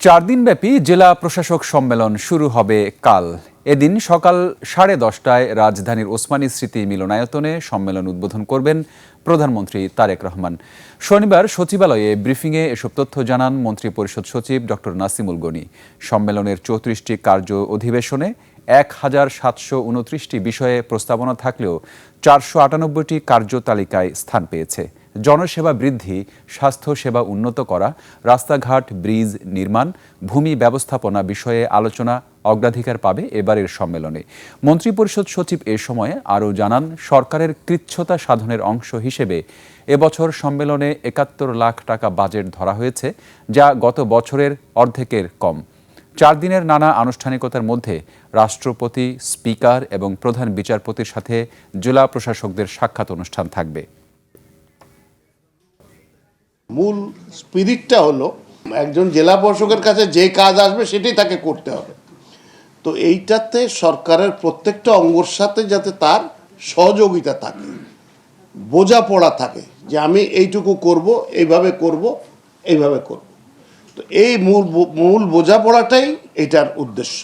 4 দিনব্যাপী জেলা প্রশাসক সম্মেলন শুরু হবে কাল। এদিন সকাল 10:30টায় রাজধানীর ওসমানী স্মৃতি মিলনায়তনে সম্মেলন উদ্বোধন করবেন প্রধানমন্ত্রী তারেক রহমান। শনিবার সচিবালয়ে ব্রিফিংয়ে এসব তথ্য জানান মন্ত্রিপরিষদ সচিব ডক্টর নাসিমুল গনি। সম্মেলনের 34টি কার্য অধিবেশনে 1729টি বিষয়ে প্রস্তাবনা থাকলেও 498টি কার্যতালিকায় স্থান পেয়েছে। জনসেবা বৃদ্ধি, স্বাস্থ্যসেবা উন্নত করা, রাস্তাঘাট, ব্রিজ নির্মাণ, ভূমি ব্যবস্থাপনা বিষয়ে আলোচনা অগ্রাধিকার পাবে এবারের সম্মেলনে। মন্ত্রিপরিষদ সচিব এ সময়ে আরও জানান, সরকারের কৃচ্ছ্রতা সাধনের অংশ হিসেবে এবছর সম্মেলনে 71 লাখ টাকা বাজেট ধরা হয়েছে, যা গত বছরের অর্ধেকের কম। 4 দিনের নানা আনুষ্ঠানিকতার মধ্যে রাষ্ট্রপতি, স্পিকার এবং প্রধান বিচারপতির সাথে জেলা প্রশাসকদের সাক্ষাৎ অনুষ্ঠান থাকবে। মূল স্পিরিটটা হলো একজন জেলা প্রশাসকের কাছে যে কাজ আসবে সেটাই তাকে করতে হবে। তো এইটাতে সরকারের প্রত্যেকটা অঙ্গর সাথে যাতে তার সহযোগিতা থাকে, বোঝাপড়া থাকে যে আমি এইটুকু করব, এইভাবে করব, এইভাবে করব। তো এই মূল বোঝাপড়াটাই এটার উদ্দেশ্য।